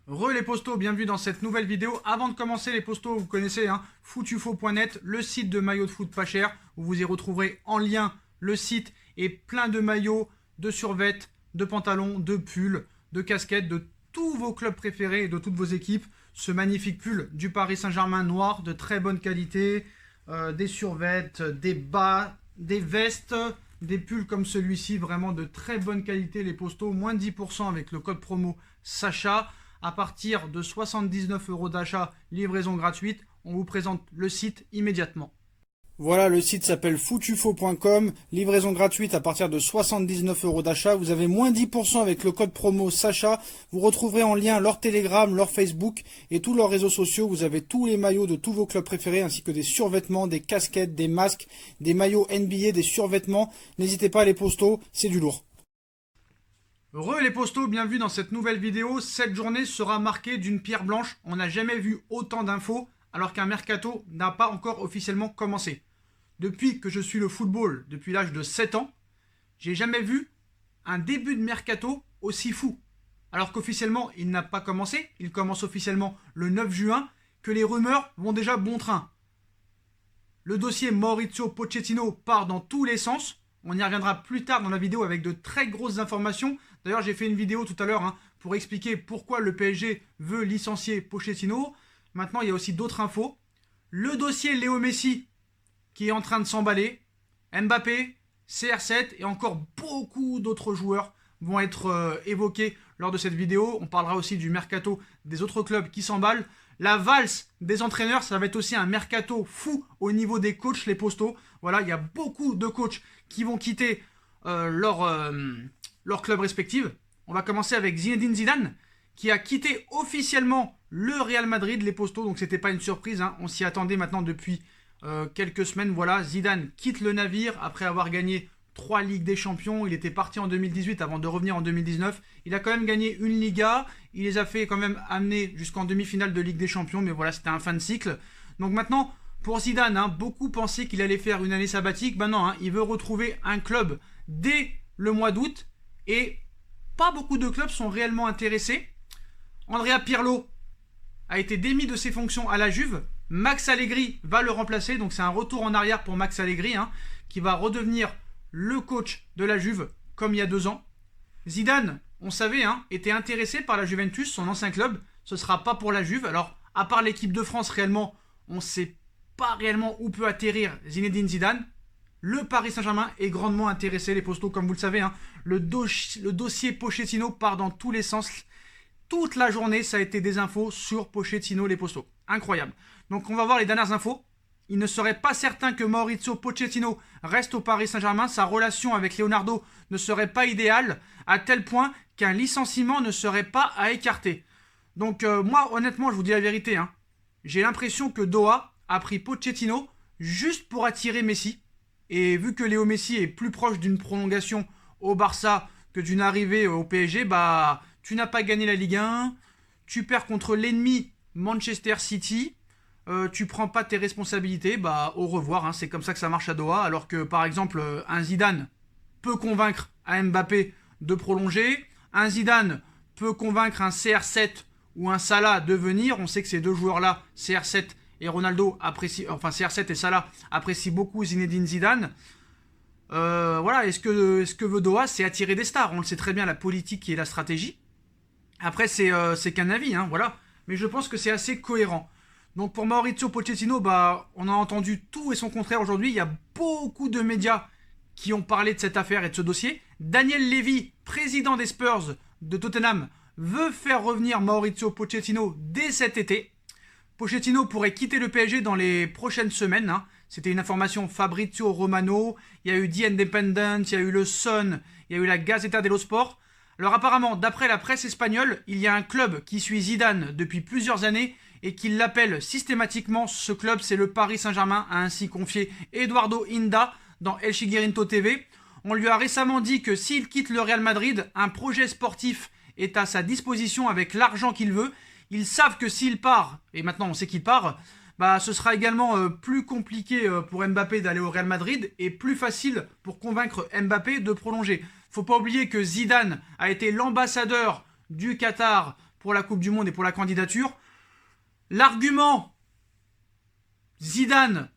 Les postos, bienvenue dans cette nouvelle vidéo. Avant de commencer les postos, vous connaissez footufo.net, le site de maillots de foot pas cher, où vous y retrouverez en lien le site et plein de maillots, de survêtements, de pantalons, de pulls, de casquettes, de tous vos clubs préférés et de toutes vos équipes. Ce magnifique pull du Paris Saint-Germain noir de très bonne qualité, des survêtements, des bas, des vestes, des pulls comme celui-ci, vraiment de très bonne qualité les postos, moins de 10% avec le code promo Sacha. À partir de 79 € d'achat, livraison gratuite, on vous présente le site immédiatement. Voilà, le site s'appelle footufo.com, livraison gratuite à partir de 79 € d'achat. Vous avez moins 10% avec le code promo Sacha. Vous retrouverez en lien leur Telegram, leur Facebook et tous leurs réseaux sociaux. Vous avez tous les maillots de tous vos clubs préférés ainsi que des survêtements, des casquettes, des masques, des maillots NBA, des survêtements. N'hésitez pas, les postos, c'est du lourd. Les postos, bienvenue dans cette nouvelle vidéo. Cette journée sera marquée d'une pierre blanche. On n'a jamais vu autant d'infos alors qu'un mercato n'a pas encore officiellement commencé. Depuis que je suis le football, depuis l'âge de 7 ans, j'ai jamais vu un début de mercato aussi fou. Alors qu'officiellement, il n'a pas commencé. Il commence officiellement le 9 juin, que les rumeurs vont déjà bon train. Le dossier Mauricio Pochettino part dans tous les sens. On y reviendra plus tard dans la vidéo avec de très grosses informations. D'ailleurs, j'ai fait une vidéo tout à l'heure pour expliquer pourquoi le PSG veut licencier Pochettino. Maintenant, il y a aussi d'autres infos. Le dossier Léo Messi qui est en train de s'emballer. Mbappé, CR7 et encore beaucoup d'autres joueurs vont être évoqués lors de cette vidéo. On parlera aussi du mercato des autres clubs qui s'emballent. La valse des entraîneurs, ça va être aussi un mercato fou au niveau des coachs, les postos. Voilà, il y a beaucoup de coachs qui vont quitter leur club respectif. On va commencer avec Zinedine Zidane, qui a quitté officiellement le Real Madrid, les postos. Donc c'était pas une surprise, on s'y attendait maintenant depuis quelques semaines. Voilà, Zidane quitte le navire après avoir gagné 3 Ligues des Champions. Il était parti en 2018 avant de revenir en 2019. Il a quand même gagné une Liga. Il les a fait quand même amener jusqu'en demi-finale de Ligue des Champions. Mais voilà, c'était un fin de cycle. Donc maintenant, pour Zidane, beaucoup pensaient qu'il allait faire une année sabbatique. Ben non, il veut retrouver un club dès le mois d'août. Et pas beaucoup de clubs sont réellement intéressés. Andrea Pirlo a été démis de ses fonctions à la Juve. Max Allegri va le remplacer. Donc c'est un retour en arrière pour Max Allegri, qui va redevenir le coach de la Juve comme il y a 2 ans. Zidane, on savait, était intéressé par la Juventus, son ancien club. Ce ne sera pas pour la Juve. Alors, à part l'équipe de France, réellement, on ne sait pas réellement où peut atterrir Zinedine Zidane. Le Paris Saint-Germain est grandement intéressé, les postos, comme vous le savez. Le dossier Pochettino part dans tous les sens. Toute la journée, ça a été des infos sur Pochettino, les postos. Incroyable. Donc, on va voir les dernières infos. Il ne serait pas certain que Mauricio Pochettino reste au Paris Saint-Germain. Sa relation avec Leonardo ne serait pas idéale, à tel point qu'un licenciement ne serait pas à écarter. Donc moi, honnêtement, je vous dis la vérité. J'ai l'impression que Doha a pris Pochettino juste pour attirer Messi. Et vu que Léo Messi est plus proche d'une prolongation au Barça que d'une arrivée au PSG, tu n'as pas gagné la Ligue 1, tu perds contre l'ennemi Manchester City, tu prends pas tes responsabilités, au revoir, c'est comme ça que ça marche à Doha. Alors que par exemple un Zidane peut convaincre un Mbappé de prolonger, un Zidane peut convaincre un CR7 ou un Salah de venir. On sait que ces deux joueurs-là, CR7 et Ronaldo, CR7 et Salah apprécient beaucoup Zinedine Zidane. Voilà, est-ce que veut Doha, c'est attirer des stars. On le sait très bien, la politique et la stratégie. Après, c'est qu'un avis, voilà. Mais je pense que c'est assez cohérent. Donc pour Mauricio Pochettino, on a entendu tout et son contraire aujourd'hui. Il y a beaucoup de médias qui ont parlé de cette affaire et de ce dossier. Daniel Levy, président des Spurs de Tottenham, veut faire revenir Mauricio Pochettino dès cet été. Pochettino pourrait quitter le PSG dans les prochaines semaines. C'était une information Fabrizio Romano. Il y a eu The Independent, il y a eu le Sun, il y a eu la Gazzetta dello Sport. Alors apparemment, d'après la presse espagnole, il y a un club qui suit Zidane depuis plusieurs années et qui l'appelle systématiquement. Ce club, c'est le Paris Saint-Germain, a ainsi confié Eduardo Inda dans El Chiguerinto TV. On lui a récemment dit que s'il quitte le Real Madrid, un projet sportif est à sa disposition avec l'argent qu'il veut. Ils savent que s'il part, et maintenant on sait qu'il part, ce sera également plus compliqué pour Mbappé d'aller au Real Madrid et plus facile pour convaincre Mbappé de prolonger. Faut pas oublier que Zidane a été l'ambassadeur du Qatar pour la Coupe du Monde et pour la candidature. L'argument Zidane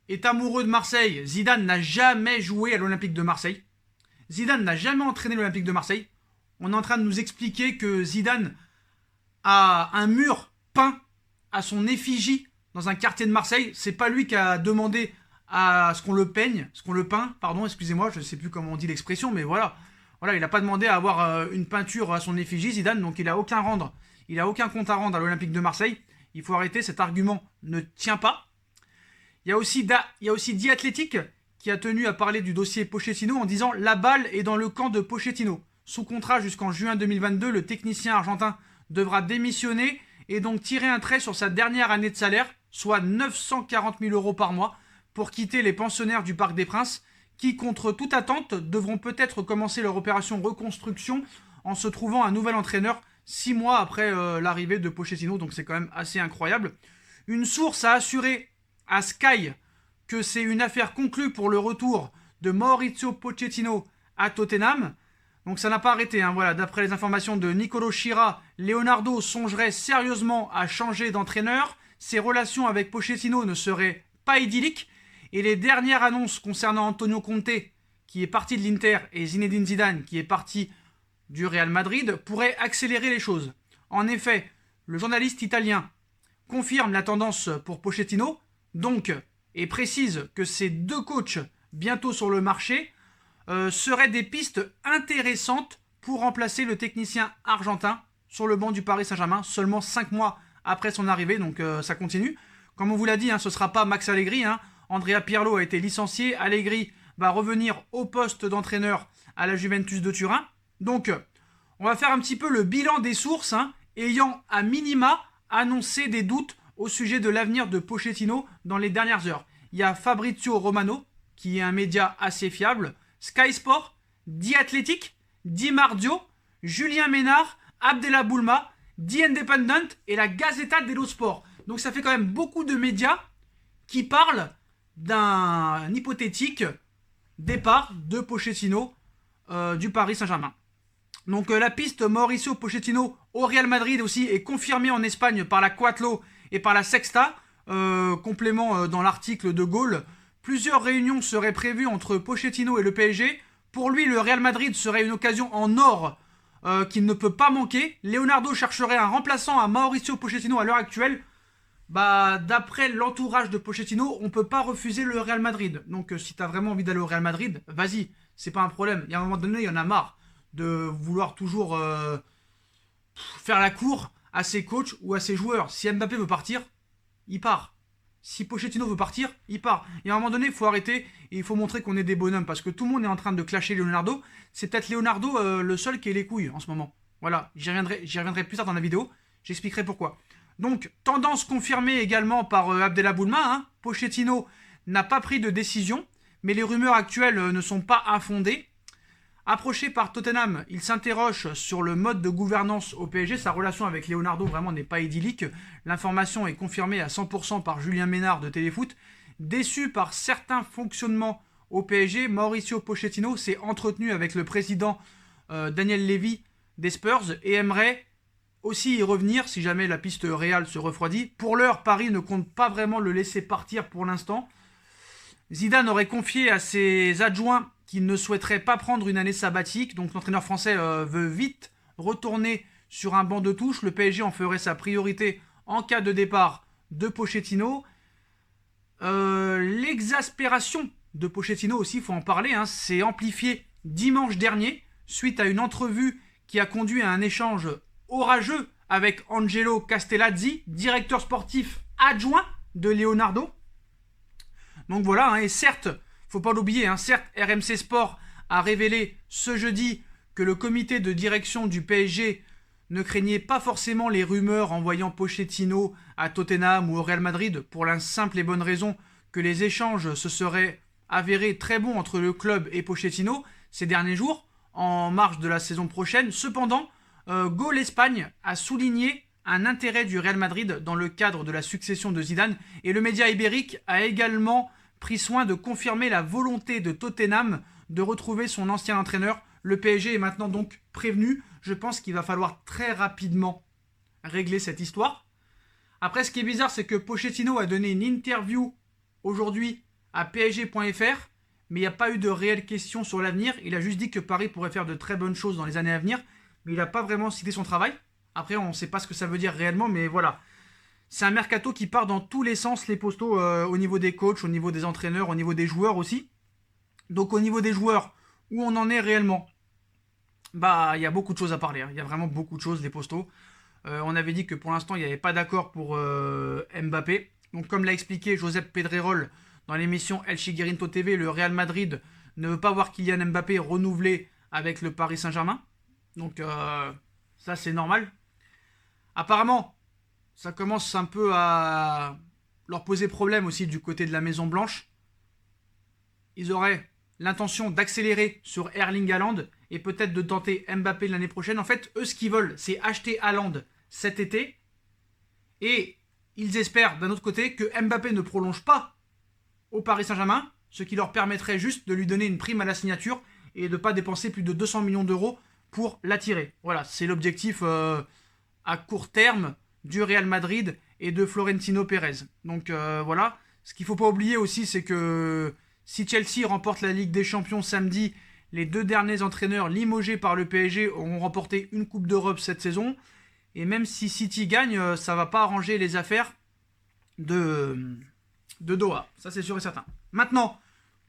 est amoureux de Marseille. Zidane n'a jamais joué à l'Olympique de Marseille. Zidane n'a jamais entraîné l'Olympique de Marseille. On est en train de nous expliquer que Zidane a un mur peint à son effigie dans un quartier de Marseille. C'est pas lui qui a demandé à ce qu'on le peigne, pardon, excusez-moi, je ne sais plus comment on dit l'expression, mais voilà. Voilà, il n'a pas demandé à avoir une peinture à son effigie, Zidane, donc il n'a aucun compte à rendre à l'Olympique de Marseille. Il faut arrêter, cet argument ne tient pas. Il y a aussi The Athletic qui a tenu à parler du dossier Pochettino en disant « La balle est dans le camp de Pochettino. Sous contrat jusqu'en juin 2022, le technicien argentin devra démissionner et donc tirer un trait sur sa dernière année de salaire, soit 940 000 € par mois, pour quitter les pensionnaires du Parc des Princes, qui, contre toute attente, devront peut-être commencer leur opération reconstruction en se trouvant un nouvel entraîneur 6 mois après l'arrivée de Pochettino, donc c'est quand même assez incroyable. Une source a assuré à Sky que c'est une affaire conclue pour le retour de Mauricio Pochettino à Tottenham. Donc ça n'a pas arrêté, hein. Voilà, d'après les informations de Nicolo Schira, Leonardo songerait sérieusement à changer d'entraîneur. Ses relations avec Pochettino ne seraient pas idylliques. Et les dernières annonces concernant Antonio Conte, qui est parti de l'Inter, et Zinedine Zidane, qui est parti du Real Madrid, pourraient accélérer les choses. En effet, le journaliste italien confirme la tendance pour Pochettino, donc, et précise que ces deux coachs, bientôt sur le marché, seraient des pistes intéressantes pour remplacer le technicien argentin sur le banc du Paris Saint-Germain, seulement 5 mois après son arrivée, donc ça continue. Comme on vous l'a dit, hein, ce ne sera pas Max Allegri, hein. Andrea Pirlo a été licencié, Allegri va revenir au poste d'entraîneur à la Juventus de Turin. Donc, on va faire un petit peu le bilan des sources, hein, ayant à minima annoncé des doutes au sujet de l'avenir de Pochettino dans les dernières heures. Il y a Fabrizio Romano, qui est un média assez fiable, Sky Sport, The Athletic, Di Marzio, Julien Ménard, Abdella Boulma, The Independent et la Gazzetta dello Sport. Donc ça fait quand même beaucoup de médias qui parlent d'un hypothétique départ de Pochettino du Paris Saint-Germain. Donc la piste Mauricio Pochettino au Real Madrid aussi est confirmée en Espagne par la Quatlo et par la Sexta, complément dans l'article de Gaulle. Plusieurs réunions seraient prévues entre Pochettino et le PSG. Pour lui, le Real Madrid serait une occasion en or qu'il ne peut pas manquer. Leonardo chercherait un remplaçant à Mauricio Pochettino à l'heure actuelle. Bah, d'après l'entourage de Pochettino, on ne peut pas refuser le Real Madrid. Donc si tu as vraiment envie d'aller au Real Madrid, vas-y, c'est pas un problème. Il y a un moment donné, il y en a marre de vouloir toujours faire la cour à ses coachs ou à ses joueurs. Si Mbappé veut partir, il part. Si Pochettino veut partir, il part. Et à un moment donné, il faut arrêter et il faut montrer qu'on est des bonhommes. Parce que tout le monde est en train de clasher Leonardo. C'est peut-être Leonardo le seul qui ait les couilles en ce moment. Voilà, j'y reviendrai plus tard dans la vidéo. J'expliquerai pourquoi. Donc, tendance confirmée également par Abdella Boulma. Hein. Pochettino n'a pas pris de décision, mais les rumeurs actuelles ne sont pas infondées. Approché par Tottenham, il s'interroge sur le mode de gouvernance au PSG. Sa relation avec Leonardo vraiment n'est pas idyllique. L'information est confirmée à 100% par Julien Ménard de Téléfoot. Déçu par certains fonctionnements au PSG, Mauricio Pochettino s'est entretenu avec le président Daniel Levy des Spurs et aimerait aussi y revenir si jamais la piste Real se refroidit. Pour l'heure, Paris ne compte pas vraiment le laisser partir pour l'instant. Zidane aurait confié à ses adjoints qu'il ne souhaiterait pas prendre une année sabbatique. Donc l'entraîneur français veut vite retourner sur un banc de touche. Le PSG en ferait sa priorité en cas de départ de Pochettino. L'exaspération de Pochettino aussi, il faut en parler, hein, s'est amplifiée dimanche dernier suite à une entrevue qui a conduit à un échange orageux avec Angelo Castellazzi, directeur sportif adjoint de Leonardo. Donc voilà, hein, et certes, faut pas l'oublier, hein, certes, RMC Sport a révélé ce jeudi que le comité de direction du PSG ne craignait pas forcément les rumeurs en voyant Pochettino à Tottenham ou au Real Madrid pour la simple et bonne raison que les échanges se seraient avérés très bons entre le club et Pochettino ces derniers jours, en marge de la saison prochaine. Cependant, Goal Espagne a souligné un intérêt du Real Madrid dans le cadre de la succession de Zidane et le média ibérique a également pris soin de confirmer la volonté de Tottenham de retrouver son ancien entraîneur. Le PSG est maintenant donc prévenu. Je pense qu'il va falloir très rapidement régler cette histoire. Après, ce qui est bizarre, c'est que Pochettino a donné une interview aujourd'hui à PSG.fr, mais il n'y a pas eu de réelles questions sur l'avenir. Il a juste dit que Paris pourrait faire de très bonnes choses dans les années à venir, mais il n'a pas vraiment cité son travail. Après, on ne sait pas ce que ça veut dire réellement, mais voilà. C'est un mercato qui part dans tous les sens, les postos, au niveau des coachs, au niveau des entraîneurs, au niveau des joueurs aussi. Donc au niveau des joueurs, où on en est réellement, bah il y a beaucoup de choses à parler. Il y a vraiment beaucoup de choses, les postos. On avait dit que pour l'instant, il n'y avait pas d'accord pour Mbappé. Donc comme l'a expliqué Josep Pedrerol dans l'émission El Chiguerinto TV, le Real Madrid ne veut pas voir Kylian Mbappé renouvelé avec le Paris Saint-Germain. Donc ça c'est normal. Apparemment, ça commence un peu à leur poser problème aussi du côté de la Maison Blanche. Ils auraient l'intention d'accélérer sur Erling Haaland et peut-être de tenter Mbappé l'année prochaine. En fait, eux, ce qu'ils veulent, c'est acheter Haaland cet été. Et ils espèrent, d'un autre côté, que Mbappé ne prolonge pas au Paris Saint-Germain, ce qui leur permettrait juste de lui donner une prime à la signature et de ne pas dépenser plus de 200 millions d'euros pour l'attirer. Voilà, c'est l'objectif à court terme du Real Madrid et de Florentino Pérez. Donc voilà, ce qu'il ne faut pas oublier aussi, c'est que si Chelsea remporte la Ligue des Champions samedi, les 2 derniers entraîneurs limogés par le PSG auront remporté une Coupe d'Europe cette saison. Et même si City gagne, ça ne va pas arranger les affaires de Doha. Ça, c'est sûr et certain. Maintenant,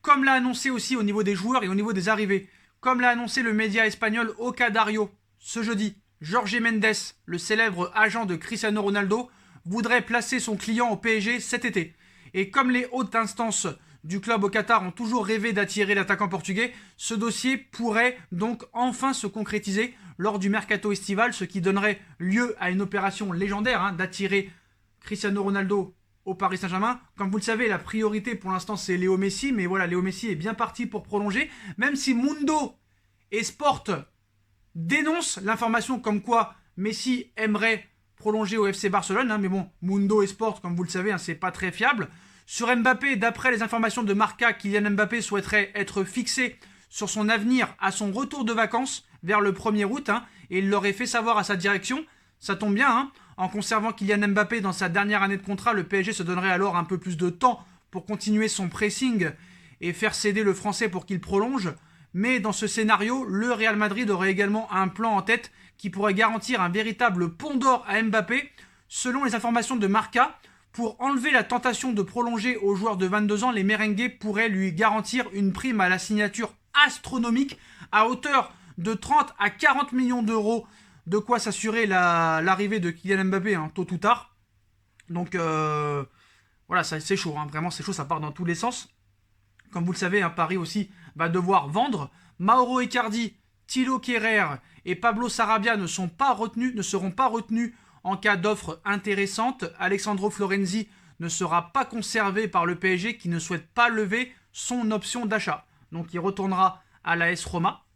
comme l'a annoncé aussi au niveau des joueurs et au niveau des arrivées, comme l'a annoncé le média espagnol Oca Dario ce jeudi, Jorge Mendes, le célèbre agent de Cristiano Ronaldo, voudrait placer son client au PSG cet été. Et comme les hautes instances du club au Qatar ont toujours rêvé d'attirer l'attaquant portugais, ce dossier pourrait donc enfin se concrétiser lors du mercato estival, ce qui donnerait lieu à une opération légendaire d'attirer Cristiano Ronaldo au Paris Saint-Germain. Comme vous le savez, la priorité pour l'instant c'est Léo Messi, mais voilà, Léo Messi est bien parti pour prolonger, même si Mundo et Sport dénoncent l'information comme quoi Messi aimerait prolonger au FC Barcelone, mais bon, Mundo et Sport, comme vous le savez, c'est pas très fiable. Sur Mbappé, d'après les informations de Marca, Kylian Mbappé souhaiterait être fixé sur son avenir à son retour de vacances vers le 1er août, et il l'aurait fait savoir à sa direction. Ça tombe bien, en conservant Kylian Mbappé dans sa dernière année de contrat, le PSG se donnerait alors un peu plus de temps pour continuer son pressing et faire céder le Français pour qu'il prolonge. Mais dans ce scénario, le Real Madrid aurait également un plan en tête qui pourrait garantir un véritable pont d'or à Mbappé. Selon les informations de Marca, pour enlever la tentation de prolonger au joueur de 22 ans, les merengues pourraient lui garantir une prime à la signature astronomique à hauteur de 30 à 40 millions d'euros, de quoi s'assurer l'arrivée de Kylian Mbappé tôt ou tard. Donc voilà, c'est chaud, vraiment c'est chaud, ça part dans tous les sens. Comme vous le savez, Paris aussi va devoir vendre. Mauro Icardi, Thilo Kehrer et Pablo Sarabia ne seront pas retenus en cas d'offre intéressante. Alessandro Florenzi ne sera pas conservé par le PSG qui ne souhaite pas lever son option d'achat. Donc il retournera à l'AS Roma.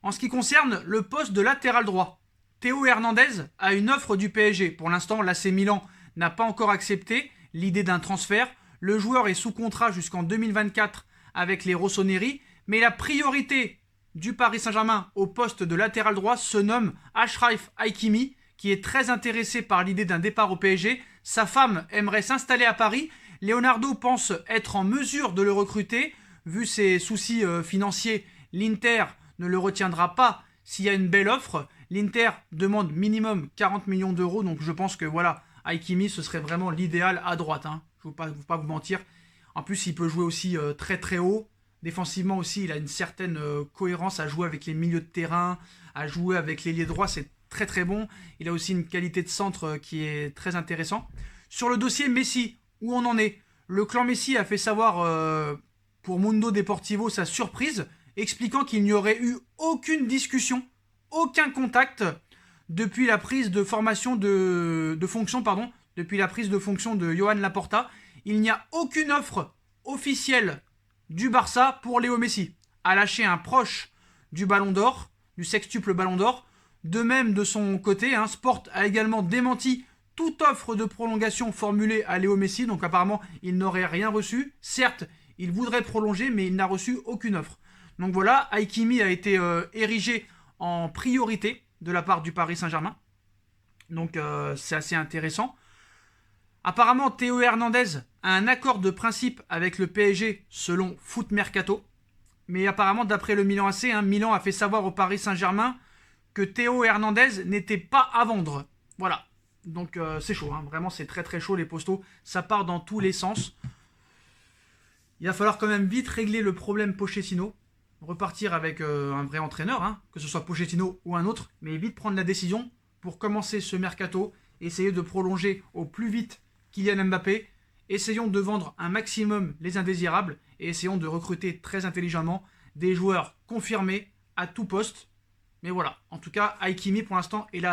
En ce qui concerne le poste de latéral droit, Théo Hernandez a une offre du PSG. Pour l'instant, l'AC Milan n'a pas encore accepté l'idée d'un transfert. Le joueur est sous contrat jusqu'en 2024 avec les Rossoneri, mais la priorité du Paris Saint-Germain au poste de latéral droit se nomme Achraf Hakimi, qui est très intéressé par l'idée d'un départ au PSG. Sa femme aimerait s'installer à Paris. Leonardo pense être en mesure de le recruter. Vu ses soucis financiers, l'Inter ne le retiendra pas s'il y a une belle offre. L'Inter demande minimum 40 millions d'euros, donc je pense que voilà, Hakimi, ce serait vraiment l'idéal à droite. Je ne vais pas vous mentir. En plus, il peut jouer aussi très très haut. Défensivement aussi, il a une certaine cohérence à jouer avec les milieux de terrain, à jouer avec l'ailier droit, c'est très très bon. Il a aussi une qualité de centre qui est très intéressant. Sur le dossier Messi, où on en est? Le clan Messi a fait savoir pour Mundo Deportivo sa surprise, expliquant qu'il n'y aurait eu aucune discussion, aucun contact depuis la prise de fonction de Johan Laporta. Il n'y a aucune offre officielle du Barça pour Léo Messi. A lâché un proche du Ballon d'Or, du sextuple Ballon d'Or. De même, de son côté, Sport a également démenti toute offre de prolongation formulée à Léo Messi. Donc apparemment, il n'aurait rien reçu. Certes, il voudrait prolonger, mais il n'a reçu aucune offre. Donc voilà, Hakimi a été érigé en priorité de la part du Paris Saint-Germain. Donc c'est assez intéressant. Apparemment, Théo Hernandez a un accord de principe avec le PSG selon Foot Mercato. Mais apparemment, d'après le Milan AC, Milan a fait savoir au Paris Saint-Germain que Théo Hernandez n'était pas à vendre. Voilà. Donc c'est chaud, vraiment c'est très très chaud les postos. Ça part dans tous les sens. Il va falloir quand même vite régler le problème Pochettino. Repartir avec un vrai entraîneur, que ce soit Pochettino ou un autre. Mais vite prendre la décision pour commencer ce mercato. Essayer de prolonger au plus vite Kylian Mbappé. Essayons de vendre un maximum les indésirables. Et essayons de recruter très intelligemment des joueurs confirmés à tout poste. Mais voilà, en tout cas, Hakimi pour l'instant est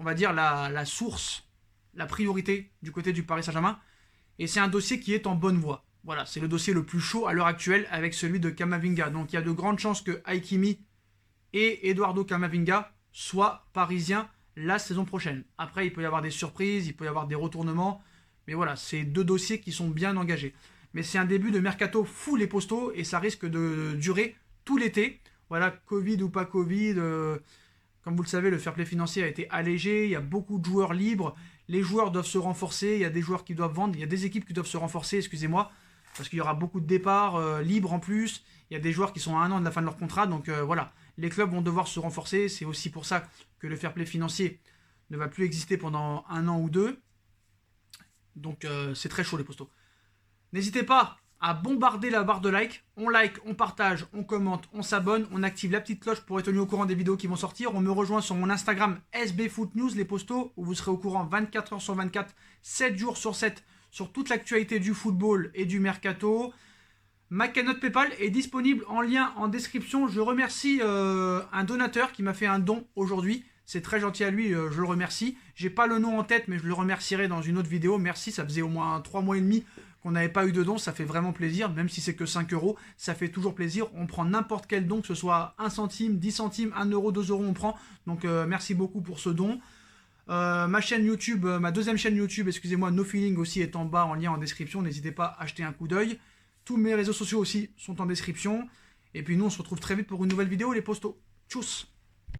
on va dire la source, la priorité du côté du Paris Saint-Germain. Et c'est un dossier qui est en bonne voie. Voilà, c'est le dossier le plus chaud à l'heure actuelle avec celui de Camavinga. Donc il y a de grandes chances que Hakimi et Eduardo Camavinga soient parisiens la saison prochaine. Après, il peut y avoir des surprises, il peut y avoir des retournements. Mais voilà, c'est deux dossiers qui sont bien engagés. Mais c'est un début de mercato fou les postos et ça risque de durer tout l'été. Voilà, Covid ou pas Covid, comme vous le savez, le fair play financier a été allégé, il y a beaucoup de joueurs libres, les joueurs doivent se renforcer, il y a des joueurs qui doivent vendre, il y a des équipes qui doivent se renforcer, excusez-moi, parce qu'il y aura beaucoup de départs libres en plus, il y a des joueurs qui sont à 1 an de la fin de leur contrat, donc voilà, les clubs vont devoir se renforcer, c'est aussi pour ça que le fair play financier ne va plus exister pendant 1 an ou 2, donc c'est très chaud les postos. N'hésitez pas à bombarder la barre de like, on partage, on commente, on s'abonne, on active la petite cloche pour être tenu au courant des vidéos qui vont sortir. On me rejoint sur mon Instagram SBFootNews, les postos, où vous serez au courant 24 h sur 24, 7 jours sur 7, sur toute l'actualité du football et du mercato. Ma cagnotte PayPal est disponible en lien en description. Je remercie un donateur qui m'a fait un don aujourd'hui. C'est très gentil à lui, je le remercie. J'ai pas le nom en tête, mais je le remercierai dans une autre vidéo. Merci, ça faisait au moins 3 mois et demi qu'on n'avait pas eu de don, ça fait vraiment plaisir, même si c'est que 5 €, ça fait toujours plaisir. On prend n'importe quel don, que ce soit 1 centime, 10 centimes, 1 €, 2 €, on prend. Donc merci beaucoup pour ce don. Ma chaîne YouTube, ma deuxième chaîne YouTube, excusez-moi, No Feeling aussi est en bas en lien en description. N'hésitez pas à jeter un coup d'œil. Tous mes réseaux sociaux aussi sont en description. Et puis nous, on se retrouve très vite pour une nouvelle vidéo, les postos. Tchuss!